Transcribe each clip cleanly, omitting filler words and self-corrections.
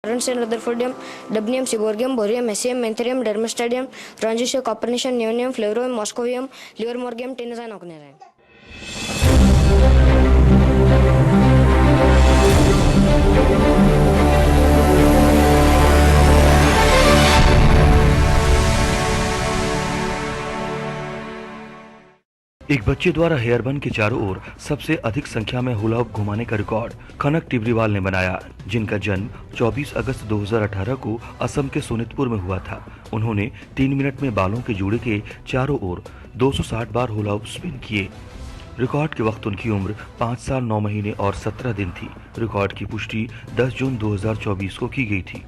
Aronsen, Rutherfordium, Dubnium, Seborgium, Borium, Messium, Mentherium, Dermastadium, Transistor, Copernicium, Neonium, Flavorium, Moscovium, Livermorgium, Tinza, and Ocnerium. एक बच्चे द्वारा हेयरबन के चारों ओर सबसे अधिक संख्या में हुला हुप घुमाने का रिकॉर्ड कनक टिब्रीवाल ने बनाया, जिनका जन्म 24 अगस्त 2018 को असम के सोनितपुर में हुआ था। उन्होंने 3 मिनट में बालों के जूड़े के चारों ओर 260 बार हुला हुप स्पिन किए। रिकॉर्ड के वक्त उनकी उम्र 5 साल 9 महीने और 17 दिन थी। रिकॉर्ड की पुष्टि 10 जून 2024 को की गई थी।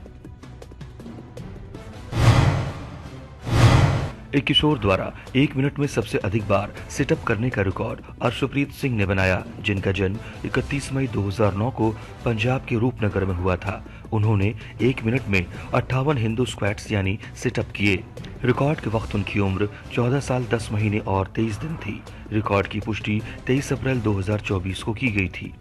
एक किशोर द्वारा 1 मिनट में सबसे अधिक बार सिटअप करने का रिकॉर्ड अर्शप्रीत सिंह ने बनाया, जिनका जन्म 31 मई 2009 को पंजाब के रूपनगर में हुआ था। उन्होंने 1 मिनट में 58 हिंदू स्क्वैट्स यानी सिटअप किए। रिकॉर्ड के वक्त उनकी उम्र 14 साल 10 महीने और 23 दिन थी। रिकॉर्ड की पुष्टि 23 अप्रैल 2024 को की गई थी।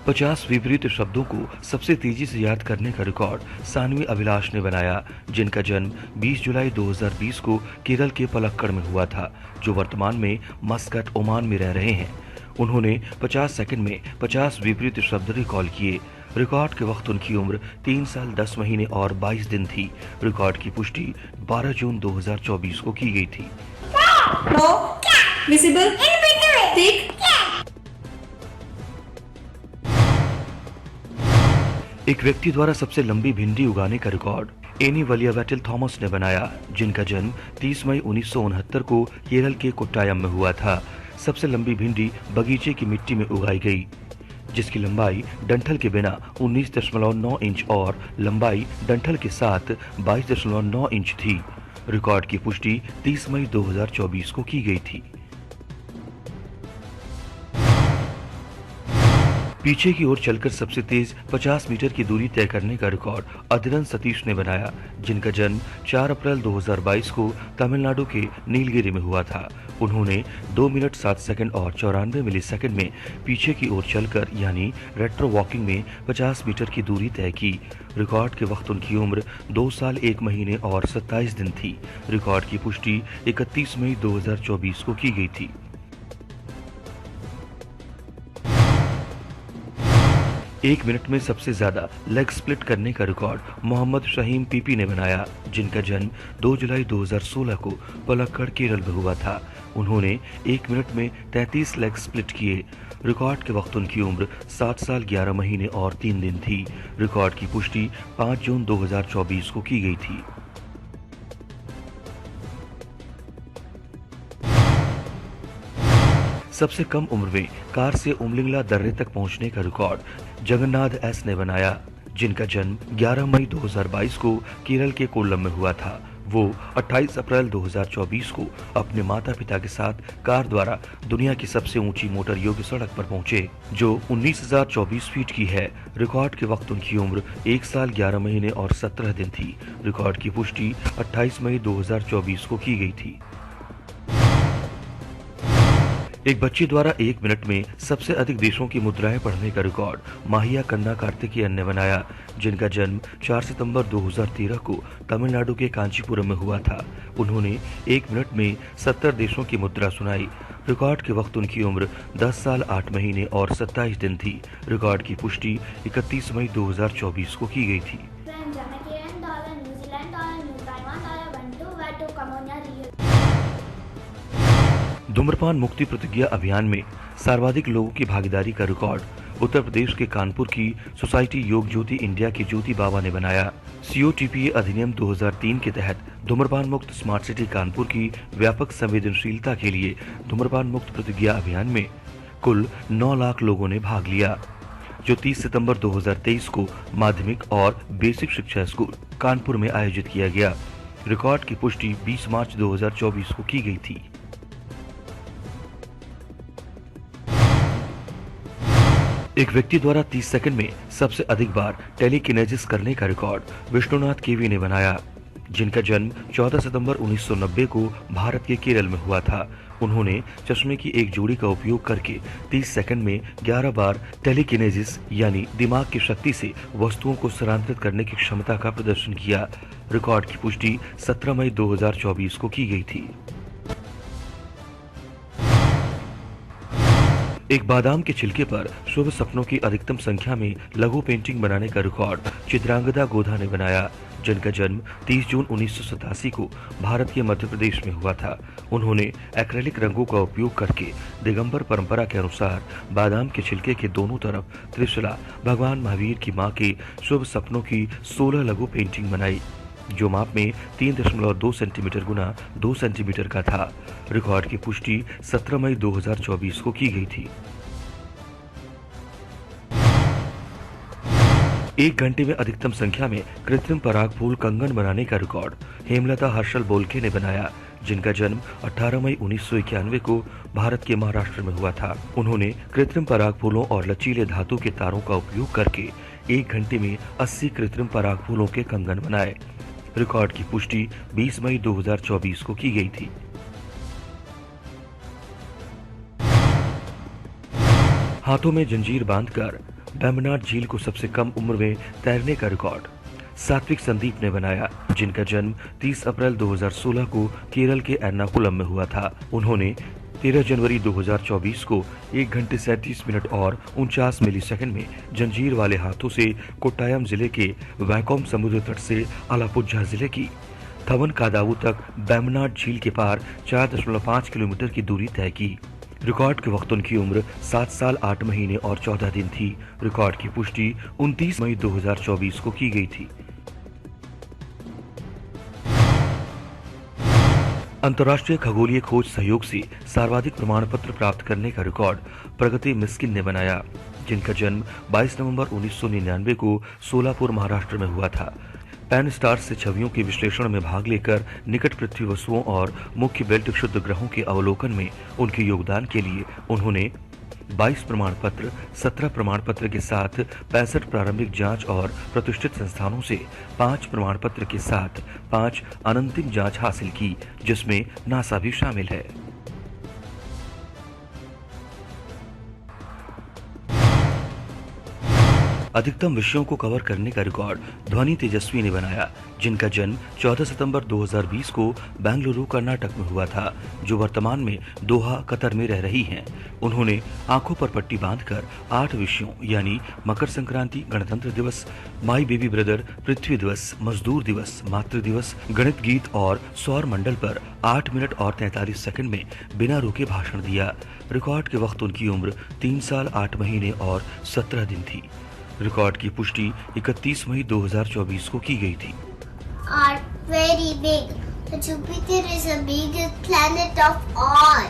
50 विपरीत शब्दों को सबसे तेजी से याद करने का रिकॉर्ड सानवी अभिलाष ने बनाया, जिनका जन्म 20 जुलाई 2020 को केरल के पलक्कड़ में हुआ था, जो वर्तमान में मस्कट, ओमान में रह रहे हैं। उन्होंने 50 सेकंड में 50 विपरीत शब्द रिकॉल किए। रिकॉर्ड के वक्त उनकी उम्र 3 साल 10 महीने और 22 दिन थी। रिकॉर्ड की पुष्टि 12 जून 2024 को की गई थी। Visible, thick, एक व्यक्ति द्वारा सबसे लंबी भिंडी उगाने का रिकॉर्ड एनी वलियावेटिल थॉमस ने बनाया, जिनका जन्म 30 मई 1969 को केरल के कोट्टायम में हुआ था। सबसे लंबी भिंडी बगीचे की मिट्टी में उगाई गई, जिसकी लंबाई डंठल के बिना 19.9 इंच और लंबाई डंठल के साथ 22.9 इंच थी। रिकॉर्ड की पुष्टि 30 मई 2024 को की गई थी। पीछे की ओर चलकर सबसे तेज 50 मीटर की दूरी तय करने का रिकॉर्ड अधिरन सतीश ने बनाया, जिनका जन्म 4 अप्रैल 2022 को तमिलनाडु के नीलगिरी में हुआ था। उन्होंने 2 मिनट 7 सेकंड और 94 मिलीसेकंड में पीछे की ओर चलकर यानी रेट्रो वॉकिंग में 50 मीटर की दूरी तय की। रिकॉर्ड के वक्त उनकी उम्र 2 साल 1 महीने और 27 दिन थी। रिकॉर्ड की पुष्टि 31 मई 2024 को की गई थी। एक मिनट में सबसे ज्यादा लेग स्प्लिट करने का रिकॉर्ड मोहम्मद शहीम पीपी ने बनाया, जिनका जन्म 2 जुलाई 2016 को पलक्कड़ केरल में हुआ था। उन्होंने 1 मिनट में 33 लेग स्प्लिट किए। रिकॉर्ड के वक्त उनकी उम्र 7 साल 11 महीने और 3 दिन थी। रिकॉर्ड की पुष्टि 5 जून 2024 को की गई थी। सबसे कम उम्र में कार से उमलिंगला दर्रे तक पहुंचने का रिकॉर्ड जगन्नाथ एस ने बनाया, जिनका जन्म 11 मई 2022 को केरल के कोल्लम में हुआ था। वो 28 अप्रैल 2024 को अपने माता पिता के साथ कार द्वारा दुनिया की सबसे ऊंची मोटर योग्य सड़क पर पहुंचे, जो 19,024 फीट की है। रिकॉर्ड के वक्त उनकी उम्र 1 साल 11 महीने और 17 दिन थी। रिकॉर्ड की पुष्टि 28 मई 2024 को की गई थी। एक बच्चे द्वारा 1 मिनट में सबसे अधिक देशों की मुद्राएं पढ़ने का रिकॉर्ड माहिया कन्ना कार्तिकेयन ने बनाया, जिनका जन्म 4 सितंबर 2013 को तमिलनाडु के कांचीपुरम में हुआ था। उन्होंने 1 मिनट में 70 देशों की मुद्रा सुनाई। रिकॉर्ड के वक्त उनकी उम्र 10 साल 8 महीने और 27 दिन थी। रिकॉर्ड की पुष्टि 31 मई 2024 को की गई थी। धूम्रपान मुक्ति प्रतिज्ञा अभियान में सर्वाधिक लोगों की भागीदारी का रिकॉर्ड उत्तर प्रदेश के कानपुर की सोसाइटी योग ज्योति इंडिया की ज्योति बाबा ने बनाया। COTPA अधिनियम 2003 के तहत धूम्रपान मुक्त स्मार्ट सिटी कानपुर की व्यापक संवेदनशीलता के लिए धूम्रपान मुक्त प्रतिज्ञा अभियान में कुल 9 लाख लोगों ने भाग लिया, जो 30 सितंबर 2023 को माध्यमिक और बेसिक शिक्षा स्कूल कानपुर में आयोजित किया गया। रिकॉर्ड की पुष्टि 20 मार्च 2024 को की गई थी। एक व्यक्ति द्वारा 30 सेकंड में सबसे अधिक बार टेलीकिनेसिस करने का रिकॉर्ड विष्णुनाथ केवी ने बनाया, जिनका जन्म 14 सितंबर 1990 को भारत के केरल में हुआ था। उन्होंने चश्मे की एक जोड़ी का उपयोग करके 30 सेकंड में 11 बार टेलीकिनेसिस यानी दिमाग की शक्ति से वस्तुओं को स्थानांतरित करने की क्षमता का प्रदर्शन किया। रिकॉर्ड की पुष्टि 17 मई 2024 को की गई थी। एक बादाम के छिलके पर शुभ सपनों की अधिकतम संख्या में लघु पेंटिंग बनाने का रिकॉर्ड चित्रांगदा गोधा ने बनाया, जिनका जन्म 30 जून 1987 को भारत के मध्य प्रदेश में हुआ था। उन्होंने एक्रेलिक रंगों का उपयोग करके दिगंबर परंपरा के अनुसार बादाम के छिलके के दोनों तरफ त्रिशूला भगवान महावीर की मां के शुभ सपनों की 16 लघु पेंटिंग बनाई, जो माप में 3.2 सेंटीमीटर गुना 2 सेंटीमीटर का था। रिकॉर्ड की पुष्टि 17 मई 2024 को की गई थी। एक घंटे में अधिकतम संख्या में कृत्रिम पराग फूल कंगन बनाने का रिकॉर्ड हेमलता हर्षल बोल्के ने बनाया, जिनका जन्म 18 मई 1991 को भारत के महाराष्ट्र में हुआ था। उन्होंने कृत्रिम पराग फूलों और लचीले धातु के तारों का उपयोग करके एक घंटे में 80 कृत्रिम पराग फूलों के कंगन बनाए। रिकॉर्ड की पुष्टि 20 मई 2024 को की गई थी। हाथों में जंजीर बांधकर बेम्बनाड झील को सबसे कम उम्र में तैरने का रिकॉर्ड सात्विक संदीप ने बनाया, जिनका जन्म 30 अप्रैल 2016 को केरल के एर्नाकुलम में हुआ था। उन्होंने 13 जनवरी 2024 को 1 घंटे 37 मिनट और 49 मिलीसेकंड में जंजीर वाले हाथों से कोट्टायम जिले के वैकोम समुद्र तट से अलापुझा जिले की थवन कादावू तक बेम्बनाड झील के पार 4.5 किलोमीटर की दूरी तय की। रिकॉर्ड के वक्त उनकी उम्र 7 साल 8 महीने और 14 दिन थी। रिकॉर्ड की पुष्टि 29 मई 2024 को की गई थी। अंतर्राष्ट्रीय खगोलीय खोज सहयोग से सर्वाधिक प्रमाण पत्र प्राप्त करने का रिकॉर्ड प्रगति मिस्किन ने बनाया, जिनका जन्म 22 नवंबर 1999 को सोलापुर महाराष्ट्र में हुआ था। पैन स्टार्स से छवियों के विश्लेषण में भाग लेकर निकट पृथ्वी वस्तुओं और मुख्य बेल्ट क्षुद्र ग्रहों के अवलोकन में उनके योगदान के लिए उन्होंने 22 प्रमाण पत्र, 17 प्रमाण पत्र के साथ 65 प्रारंभिक जांच और प्रतिष्ठित संस्थानों से 5 प्रमाण पत्र के साथ 5 अनंतिम जांच हासिल की, जिसमें नासा भी शामिल है। अधिकतम विषयों को कवर करने का रिकॉर्ड ध्वनि तेजस्वी ने बनाया, जिनका जन्म 14 सितंबर 2020 को बेंगलुरु कर्नाटक में हुआ था, जो वर्तमान में दोहा कतर में रह रही हैं। उन्होंने आंखों पर पट्टी बांधकर 8 विषयों यानी मकर संक्रांति, गणतंत्र दिवस, माई बेबी ब्रदर, पृथ्वी दिवस, मजदूर दिवस, मातृ दिवस, गणित गीत और सौर मंडल पर 8 मिनट और 43 सेकंड में बिना रुके भाषण दिया। रिकॉर्ड के वक्त उनकी उम्र 3 साल 8 महीने और 17 दिन थी। रिकॉर्ड की पुष्टि 31 मई 2024 को की गई थी। Are very big. Jupiter is the biggest planet of all.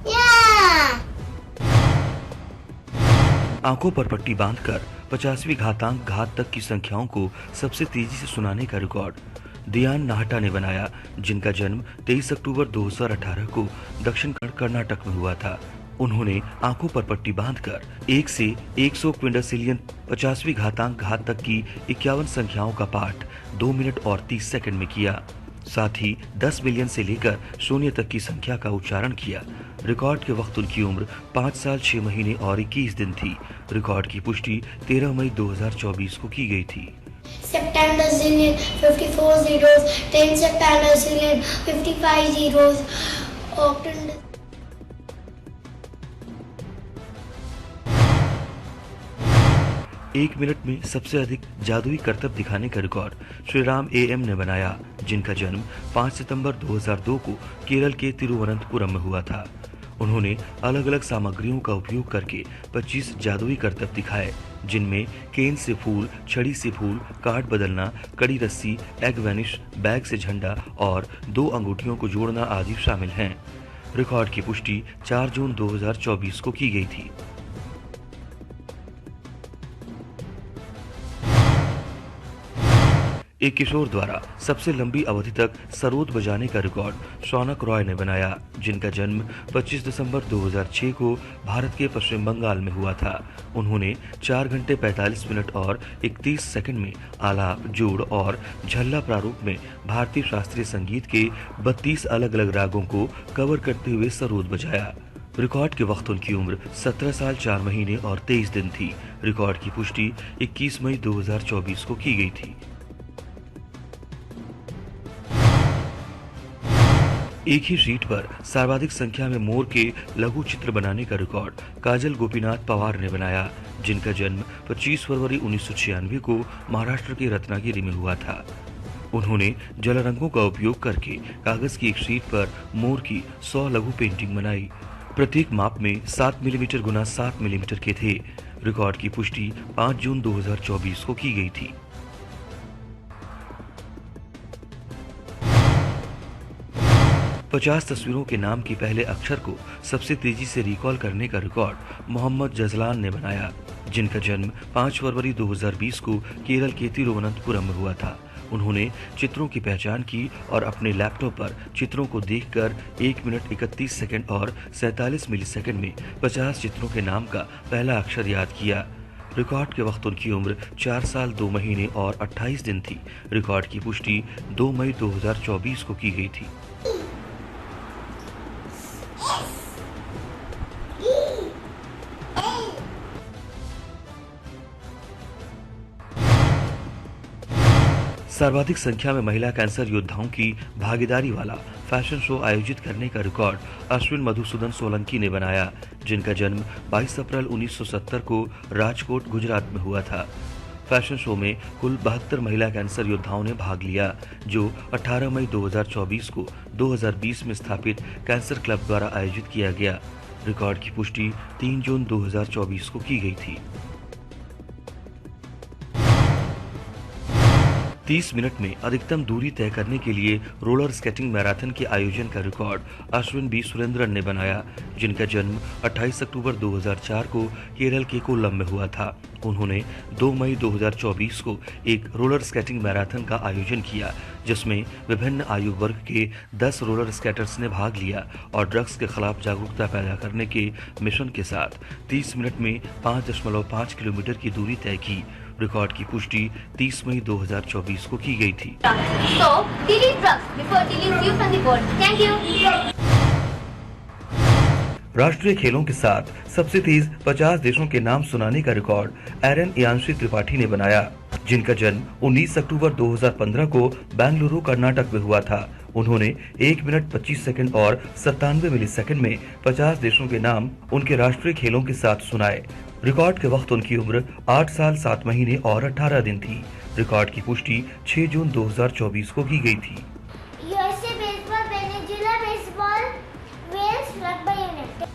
Yeah. आंखों पर पट्टी बांधकर 50वीं घातांक घात तक की संख्याओं को सबसे तेजी से सुनाने का रिकॉर्ड दियान नाहटा ने बनाया, जिनका जन्म 23 अक्टूबर 2018 को दक्षिण कर्नाटक में हुआ था। उन्होंने आंखों पर पट्टी बांधकर 1 से 100 क्विंटसिलियन 50वीं घातांक घात तक की 51 संख्याओं का पाठ 2 मिनट और 30 सेकंड में किया। साथ ही 10 बिलियन से लेकर 0 तक की संख्या का उच्चारण किया। रिकॉर्ड के वक्त उनकी उम्र 5 साल 6 महीने और 21 दिन थी। रिकॉर्ड की पुष्टि 13 मई 2024 को की गई थी। Septandazillion 54 zeros, 10 septandazillion 55 zeros, octandazillion. एक मिनट में सबसे अधिक जादुई करतब दिखाने का रिकॉर्ड श्रीराम AM ने बनाया, जिनका जन्म 5 सितंबर 2002 को केरल के तिरुवनंतपुरम में हुआ था। उन्होंने अलग अलग सामग्रियों का उपयोग करके 25 जादुई करतब दिखाए, जिनमें केन से फूल, छड़ी से फूल, कार्ड बदलना, कड़ी रस्सी, एग वैनिश, बैग से झंडा और 2 अंगूठियों को जोड़ना आदि शामिल हैं। रिकॉर्ड की पुष्टि 4 जून 2024 को की गई थी। एक किशोर द्वारा सबसे लंबी अवधि तक सरोद बजाने का रिकॉर्ड शौनक रॉय ने बनाया, जिनका जन्म 25 दिसंबर 2006 को भारत के पश्चिम बंगाल में हुआ था। उन्होंने 4 घंटे 45 मिनट और 31 सेकंड में आलाप, जोड़ और झल्ला प्रारूप में भारतीय शास्त्रीय संगीत के 32 अलग अलग रागों को कवर करते हुए सरोद बजाया। रिकॉर्ड के वक्त उनकी उम्र 17 साल 4 महीने और 23 दिन थी। रिकॉर्ड की पुष्टि 21 मई 2024 को की गई थी। एक ही शीट पर सर्वाधिक संख्या में मोर के लघु चित्र बनाने का रिकॉर्ड काजल गोपीनाथ पवार ने बनाया, जिनका जन्म 25 फरवरी 1996 को महाराष्ट्र के रत्नागिरी में हुआ था। उन्होंने जल रंगों का उपयोग करके कागज की एक शीट पर मोर की 100 लघु पेंटिंग बनाई। प्रत्येक माप में 7 मिलीमीटर गुना 7 मिलीमीटर के थे। रिकॉर्ड की पुष्टि 5 जून 2024 को की गई थी। पचास तस्वीरों के नाम के पहले अक्षर को सबसे तेजी से रिकॉल करने का रिकॉर्ड मोहम्मद जजलान ने बनाया, जिनका जन्म 5 फरवरी 2020 को केरल के तिरुवनंतपुरम में हुआ था। उन्होंने चित्रों की पहचान की और अपने लैपटॉप पर चित्रों को देखकर 1 मिनट 31 सेकंड और 47 मिलीसेकंड में 50 चित्रों के नाम का पहला अक्षर याद किया। रिकॉर्ड के वक्त उनकी उम्र 4 साल 2 महीने और 28 दिन थी। रिकॉर्ड की पुष्टि 2 मई 2024 को की गई थी। सर्वाधिक संख्या में महिला कैंसर योद्धाओं की भागीदारी वाला फैशन शो आयोजित करने का रिकॉर्ड अश्विन मधुसूदन सोलंकी ने बनाया, जिनका जन्म 22 अप्रैल 1970 को राजकोट, गुजरात में हुआ था। फैशन शो में कुल 72 महिला कैंसर योद्धाओं ने भाग लिया, जो 18 मई 2024 को 2020 में स्थापित कैंसर क्लब द्वारा आयोजित किया गया। रिकॉर्ड की पुष्टि 3 जून 2024 को की गई थी। 30 मिनट में अधिकतम दूरी तय करने के लिए रोलर स्केटिंग मैराथन के आयोजन का रिकॉर्ड अश्विन बी सुरेंद्रन ने बनाया, जिनका जन्म 28 अक्टूबर 2004 को केरल के कोल्लम में हुआ था। उन्होंने 2 मई 2024 को एक रोलर स्केटिंग मैराथन का आयोजन किया, जिसमें विभिन्न आयु वर्ग के 10 रोलर स्केटर्स ने भाग लिया और ड्रग्स के खिलाफ जागरूकता पैदा करने के मिशन के साथ 30 मिनट में 5.5 किलोमीटर की दूरी तय की। रिकॉर्ड की पुष्टि 30 मई 2024 को की गई थी। So, delete drugs before delete you from the board. Thank you. राष्ट्रीय खेलों के साथ सबसे तेज 50 देशों के नाम सुनाने का रिकॉर्ड एरन यांशी त्रिपाठी ने बनाया, जिनका जन्म 19 अक्टूबर 2015 को बेंगलुरु, कर्नाटक में हुआ था। उन्होंने 1 मिनट 25 सेकंड और 97 मिलीसेकंड में 50 देशों के नाम उनके राष्ट्रीय खेलों के साथ सुनाए। रिकॉर्ड के वक्त उनकी उम्र 8 साल 7 महीने और 18 दिन थी। रिकॉर्ड की पुष्टि 6 जून 2024 को की गई थी। USA baseball, Venezuela baseball, Wales rugby unit.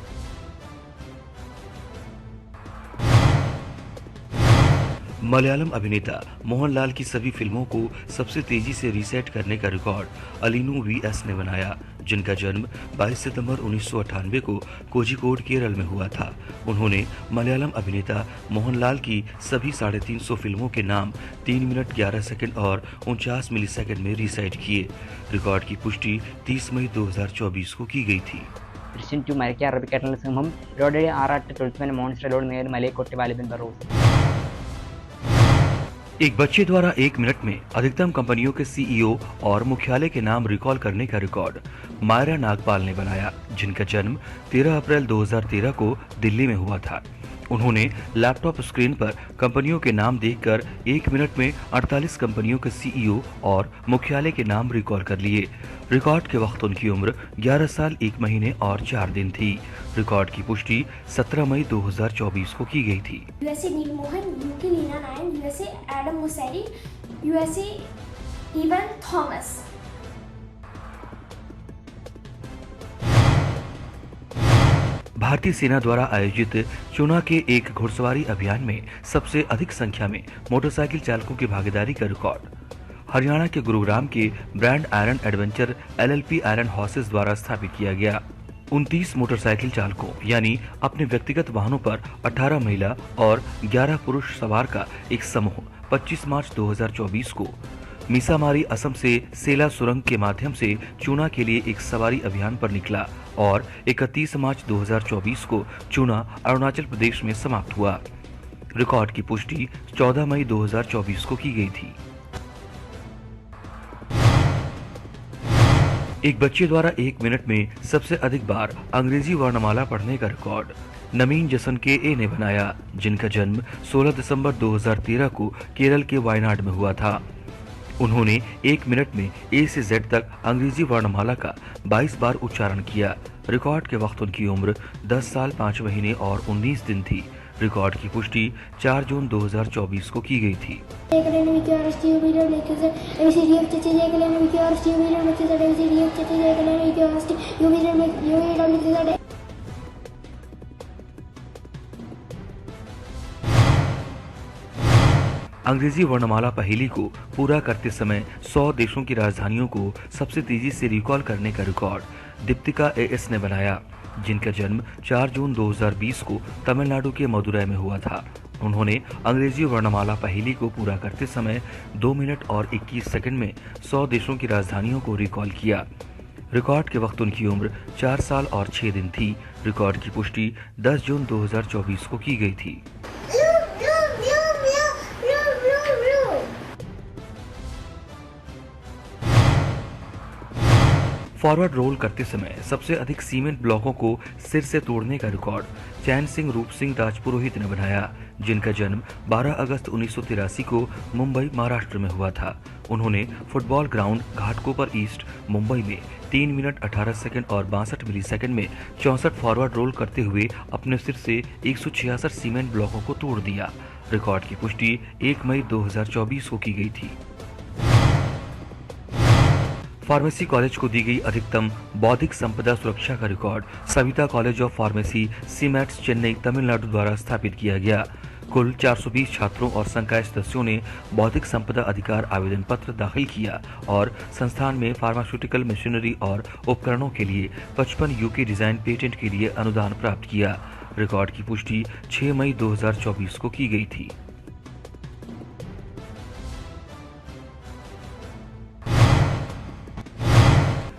Malayalam अभिनेता मोहनलाल की सभी फिल्मों को सबसे तेजी से रीसेट करने का रिकॉर्ड अलीनू वीएस ने बनाया, जिनका जन्म 22 सितंबर 1998 को कोझिकोड, केरल में हुआ था। उन्होंने मलयालम अभिनेता मोहनलाल की सभी 350 फिल्मों के नाम 3 मिनट 11 सेकंड और 49 मिलीसेकंड में रीसेट किए। रिकॉर्ड की पुष्टि 30 मई 2024 को की गई थी। Christian to മരയ്ക്ക് അറബിക്കായിട്ടുള്ള സിംഹം ലോഡഡ് 6 12 മോൺസ്റ്റർ ലോഡ് നേർ മലയെ കൊട്ടി വാലിബൻ ബറോസ്। एक बच्चे द्वारा 1 मिनट में अधिकतम कंपनियों के सीईओ और मुख्यालय के नाम रिकॉल करने का रिकॉर्ड मायरा नागपाल ने बनाया, जिनका जन्म 13 अप्रैल 2013 को दिल्ली में हुआ था। उन्होंने लैपटॉप स्क्रीन पर कंपनियों के नाम देखकर 1 मिनट में 48 कंपनियों के सीईओ और मुख्यालय के नाम रिकॉल कर लिए। रिकॉर्ड के वक्त उनकी उम्र 11 साल 1 महीने और 4 दिन थी। रिकॉर्ड की पुष्टि 17 मई 2024 को की गई थी। USA नील मोहन, UK लीना नायन, USA Adam Mosseri, USA even Thomas. भारतीय सेना द्वारा आयोजित चुना के एक घुड़सवारी अभियान में सबसे अधिक संख्या में मोटरसाइकिल चालकों की भागीदारी का रिकॉर्ड हरियाणा के गुरुग्राम के brand iron adventure LLP iron horses द्वारा स्थापित किया गया। 29 मोटरसाइकिल चालकों यानी अपने व्यक्तिगत वाहनों पर 18 महिला और 11 पुरुष सवार का एक समूह 25 मार्च 2024 को मीसामारी असम से सेला सुरंग के माध्यम से चूना के लिए एक सवारी अभियान पर निकला और 31 मार्च 2024 को चूना अरुणाचल प्रदेश में समाप्त हुआ। रिकॉर्ड की पुष्टि 14 मई 2024 को की गई थी। एक बच्चे द्वारा 1 मिनट में सबसे अधिक बार अंग्रेजी वर्णमाला पढ़ने का रिकॉर्ड नमीन जसन के ए ने बनाया, जिनका जन्म 16 दिसंबर 2013 को केरल के वायनाड में हुआ था। उन्होंने 1 मिनट में ए से जेड तक अंग्रेजी वर्णमाला का 22 बार उच्चारण किया। रिकॉर्ड के वक्त उनकी उम्र 10 साल 5 महीने और 19 दिन थी। रिकॉर्ड की पुष्टि 4 जून 2024 को की गई थी। अंग्रेजी वर्णमाला पहेली को पूरा करते समय 100 देशों की राजधानियों को सबसे तेजी से रिकॉल करने का रिकॉर्ड दीप्तिका एएस ने बनाया, जिनका जन्म 4 जून 2020 को तमिलनाडु के मदुरै में हुआ था। उन्होंने अंग्रेजी वर्णमाला पहेली को पूरा करते समय 2 मिनट और 21 सेकंड में 100 देशों की राजधानियों को रिकॉल किया। रिकॉर्ड के वक्त उनकी उम्र 4 साल और 6 दिन थी। रिकॉर्ड की पुष्टि 10 जून 2024 को की गई थी। फॉरवर्ड रोल करते समय सबसे अधिक सीमेंट ब्लॉकों को सिर से तोड़ने का रिकॉर्ड चैन सिंह रूप सिंह राजपुरोहित ने बनाया, जिनका जन्म 12 अगस्त 1983 को मुंबई महाराष्ट्र में हुआ था। उन्होंने football ground Ghatkopar east Mumbai में 3 मिनट 18 सेकंड और 62 मिली सेकंड में 64 फॉरवर्ड रोल करते हुए अपने सिर से 166 सीमेंट ब्लॉकों को तोड़ दिया। रिकॉर्ड की पुष्टि 1 मई 2024 को की गई थी। फार्मेसी कॉलेज को दी गई अधिकतम बौद्धिक संपदा सुरक्षा का record Saveetha College of Pharmacy SIMATS Chennai Tamil Nadu द्वारा स्थापित किया गया। कुल 420 छात्रों और संकाय सदस्यों ने बौद्धिक संपदा अधिकार आवेदन पत्र दाखिल किया और संस्थान में फार्मास्यूटिकल मशीनरी और उपकरणों के लिए 55 यूके डिजाइन पेटेंट के लिए अनुदान प्राप्त किया। रिकॉर्ड की पुष्टि 6 मई 2024 को की गई थी।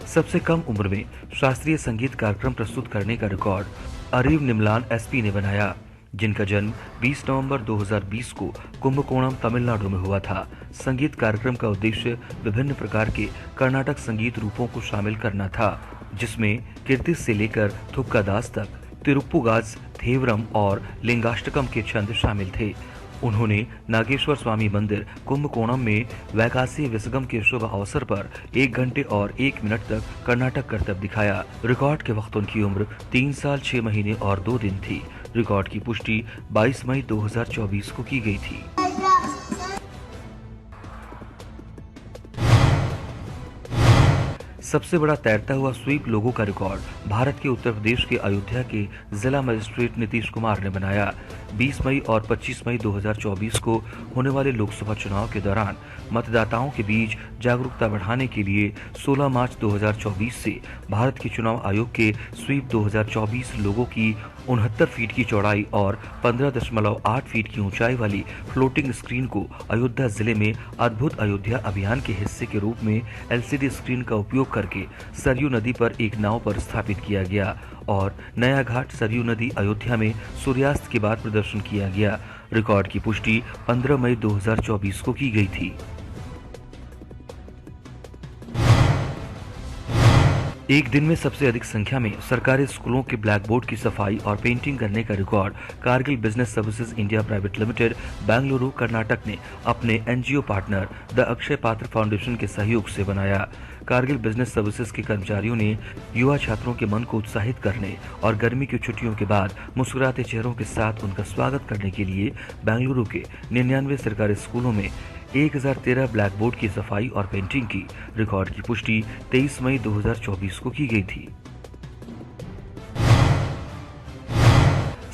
सबसे कम उम्र में शास्त्रीय संगीत कार्यक्रम प्रस्तुत करने का रिकॉर्ड अरीव निमलान एसपी ने बनाया, जिनका जन्म 20 नवंबर 2020 को कुंभकोणम तमिलनाडु में हुआ था। संगीत कार्यक्रम का उद्देश्य विभिन्न प्रकार के कर्नाटक संगीत रूपों को शामिल करना था, जिसमें कीर्तिस से लेकर थुक्कादास तक, तिरुप्पुगाज, थेवरम और लिंगाष्टकम के छंद शामिल थे। उन्होंने नागेश्वर स्वामी मंदिर कुंभकोणम में वैकासी विसगम के शुभ अवसर पर 1 घंटे और 1 मिनट तक कर्नाटक करतब दिखाया। रिकॉर्ड के वक्त उनकी उम्र 3 साल 6 महीने और 2 दिन थी। रिकॉर्ड की पुष्टि 22 मई 2024 को की गई थी। सबसे बड़ा तैरता हुआ स्वीप लोगों का रिकॉर्ड भारत के उत्तर प्रदेश के अयोध्या के जिला मजिस्ट्रेट नीतीश कुमार ने बनाया। 20 मई और 25 मई 2024 को होने वाले लोकसभा चुनाव के दौरान मतदाताओं के बीच जागरूकता बढ़ाने के लिए 16 मार्च 2024 से भारत के चुनाव आयोग के स्वीप 2024 लोगों की 69 फीट की चौड़ाई और 15.8 फीट की ऊंचाई वाली फ्लोटिंग स्क्रीन को अयोध्या जिले में अद्भुत अयोध्या अभियान के हिस्से के रूप में एलसीडी स्क्रीन का उपयोग करके सरयू नदी पर एक नाव पर स्थापित किया गया और नया घाट सरयू नदी अयोध्या में सूर्यास्त के बाद प्रदर्शन किया गया। रिकॉर्ड की पुष्टि 15 मई 2024 को की गई थी। एक दिन में सबसे अधिक संख्या में सरकारी स्कूलों के ब्लैक बोर्ड की सफाई और पेंटिंग करने का record Kargil business services India private limited Bengaluru Karnataka ने अपने एनजीओ पार्टनर द अक्षय पात्र फाउंडेशन के सहयोग से बनाया। कारगिल बिजनेस सर्विसेज के कर्मचारियों ने युवा छात्रों के मन को उत्साहित करने और गर्मी की छुट्टियों के बाद मुस्कुराते चेहरों के साथ उनका स्वागत करने के लिए बेंगलुरु के 99 सरकारी स्कूलों में 1013 ब्लैक बोर्ड की सफाई और पेंटिंग की। रिकॉर्ड की पुष्टि 23 मई 2024 को की गई थी।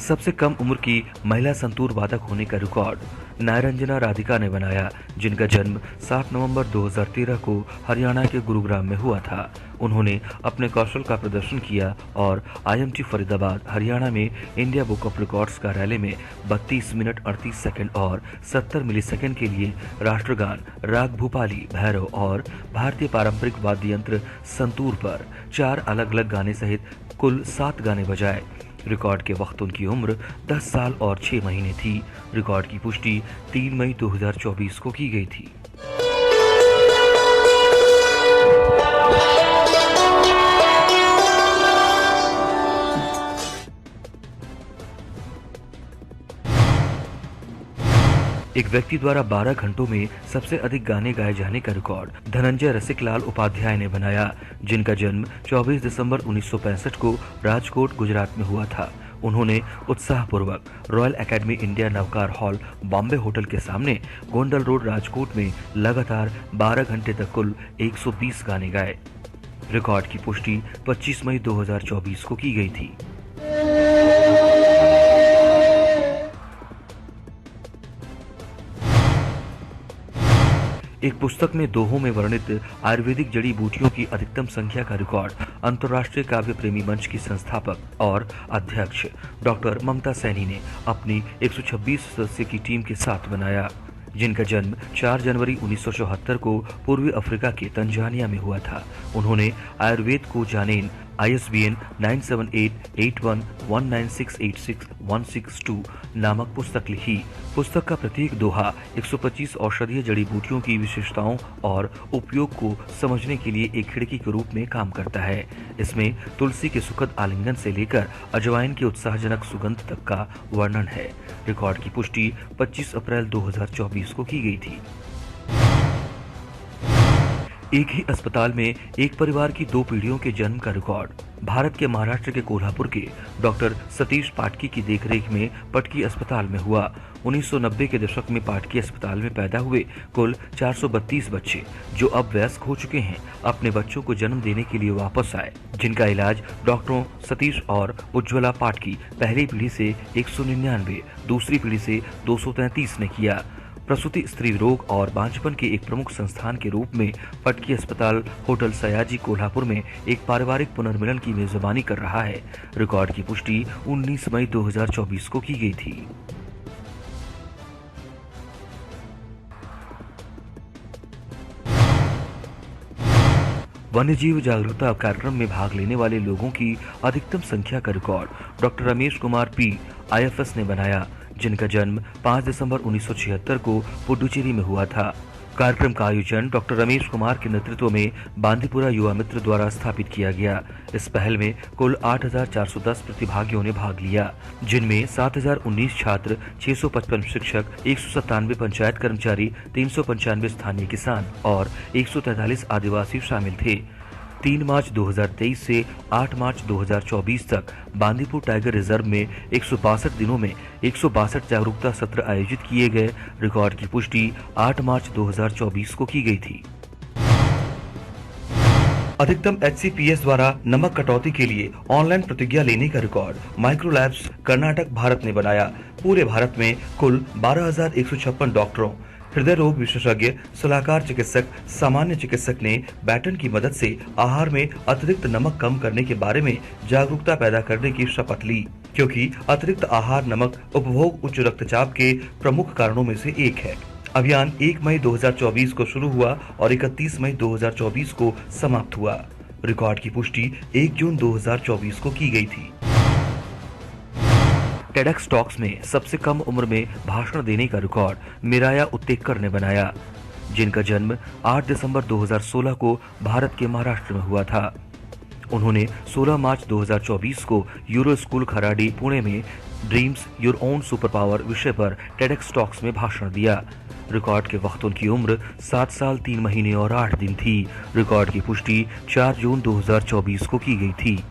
सबसे कम उम्र की महिला संतूर वादक होने का रिकॉर्ड नायरंजना राधिका ने बनाया, जिनका जन्म 7 नवंबर 2013 को हरियाणा के गुरुग्राम में हुआ था। उन्होंने अपने कौशल का प्रदर्शन किया और IMT फरीदाबाद हरियाणा में इंडिया बुक ऑफ रिकॉर्ड्स कार्यालय में 32 मिनट 38 सेकंड और 70 मिलीसेकंड के लिए राष्ट्रगान राग भूपाली, भैरव और भारतीय पारंपरिक वाद्य यंत्र संतूर पर 4 अलग अलग गाने सहित कुल 7 गाने बजाए। रिकॉर्ड के वक्त उनकी उम्र 10 साल और 6 महीने थी। रिकॉर्ड की पुष्टि 3 मई 2024 को की गई थी। एक व्यक्ति द्वारा 12 घंटों में सबसे अधिक गाने गाए जाने का रिकॉर्ड धनंजय रसिकलाल उपाध्याय ने बनाया, जिनका जन्म 24 दिसंबर 1965 को राजकोट, गुजरात में हुआ था। उन्होंने उत्साहपूर्वक royal academy India Navkar hall, Bombay hotel के सामने गोंडल रोड, राजकोट में लगातार 12 घंटे तक कुल 120 गाने गाए। रिकॉर्ड की पुष्टि 25 मई 2024 को की गई थी। एक पुस्तक में दोहों में वर्णित आयुर्वेदिक जड़ी बूटियों की अधिकतम संख्या का रिकॉर्ड अंतर्राष्ट्रीय काव्य प्रेमी मंच की संस्थापक और अध्यक्ष डॉक्टर ममता सैनी ने अपनी 126 सदस्य की टीम के साथ बनाया, जिनका जन्म 4 जनवरी 1974 को पूर्वी अफ्रीका के तंजानिया में हुआ था। उन्होंने आयुर्वेद को जानेन ISBN 97881968616 नामक पुस्तक लिखी। पुस्तक का प्रत्येक दोहा 125 औषधीय जड़ी बूटियों की विशेषताओं और उपयोग को समझने के लिए एक खिड़की के रूप में काम करता है। इसमें तुलसी के सुखद आलिंगन से लेकर अजवाइन के उत्साहजनक सुगंध तक का वर्णन है। रिकॉर्ड की पुष्टि 25 अप्रैल 2024 को की गई थी। एक ही अस्पताल में एक परिवार की 2 पीढ़ियों के जन्म का रिकॉर्ड भारत के महाराष्ट्र के कोल्हापुर के डॉक्टर सतीश पाटकी की देखरेख में पटकी अस्पताल में हुआ। 1990 के दशक में पाटकी अस्पताल में पैदा हुए कुल 432 बच्चे, जो अब वयस्क हो चुके हैं, अपने बच्चों को जन्म देने के लिए वापस आए, जिनका इलाज डॉक्टरों सतीश और उज्ज्वला पाटकी पहली पीढ़ी से 199, दूसरी पीढ़ी से 233 ने किया। प्रसूति, स्त्री रोग और बांझपन के एक प्रमुख संस्थान के रूप में पटकी अस्पताल होटल सयाजी कोल्हापुर में एक पारिवारिक पुनर्मिलन की मेजबानी कर रहा है। रिकॉर्ड की पुष्टि 19 मई 2024 को की गई थी। वन्यजीव जागरूकता कार्यक्रम में भाग लेने वाले लोगों की अधिकतम संख्या का record doctor Ramesh Kumar P IFS ने बनाया, जिनका जन्म 5 दिसंबर 1976 को पुडुचेरी में हुआ था। कार्यक्रम का आयोजन डॉक्टर रमेश कुमार के नेतृत्व में बांदीपुरा युवा मित्र द्वारा स्थापित किया गया। इस पहल में कुल 8,410 प्रतिभागियों ने भाग लिया, जिनमें 7,019 छात्र, 655 शिक्षक, 197 पंचायत कर्मचारी, 395 स्थानीय किसान और 143 आदिवासी शामिल थे। 3 मार्च 2023 से 8 मार्च 2024 तक बांदीपुर टाइगर रिजर्व में 162 दिनों में 162 जागरूकता सत्र आयोजित किए गए। रिकॉर्ड की पुष्टि 8 मार्च 2024 को की गई थी। अधिकतम HCPS द्वारा नमक कटौती के लिए ऑनलाइन प्रतिज्ञा लेने का रिकॉर्ड माइक्रोलैब्स कर्नाटक भारत ने बनाया। पूरे भारत में कुल 12,156 डॉक्टरों, हृदय रोग विशेषज्ञ, सलाहकार चिकित्सक, सामान्य चिकित्सक ने बैटन की मदद से आहार में अतिरिक्त नमक कम करने के बारे में जागरूकता पैदा करने की शपथ ली, क्योंकि अतिरिक्त आहार नमक उपभोग उच्च रक्तचाप के प्रमुख कारणों में से एक है। अभियान 1 मई 2024 को शुरू हुआ और 31 मई 2024 को समाप्त हुआ। रिकॉर्ड की पुष्टि 1 जून 2024 को की गई थी। टेडेक्स टॉक्स में सबसे कम उम्र में भाषण देने का रिकॉर्ड मिराया उत्तेकर ने बनाया, जिनका जन्म 8 दिसंबर 2016 को भारत के महाराष्ट्र में हुआ था। उन्होंने 16 मार्च 2024 को यूरो स्कूल खराडी, पुणे में dreams your own super power विषय पर टेडेक्स टॉक्स में भाषण दिया। रिकॉर्ड के वक्त उनकी उम्र 7 साल 3 महीने और 8 दिन थी। रिकॉर्ड की पुष्टि 4 जून 2024 को की गई थी।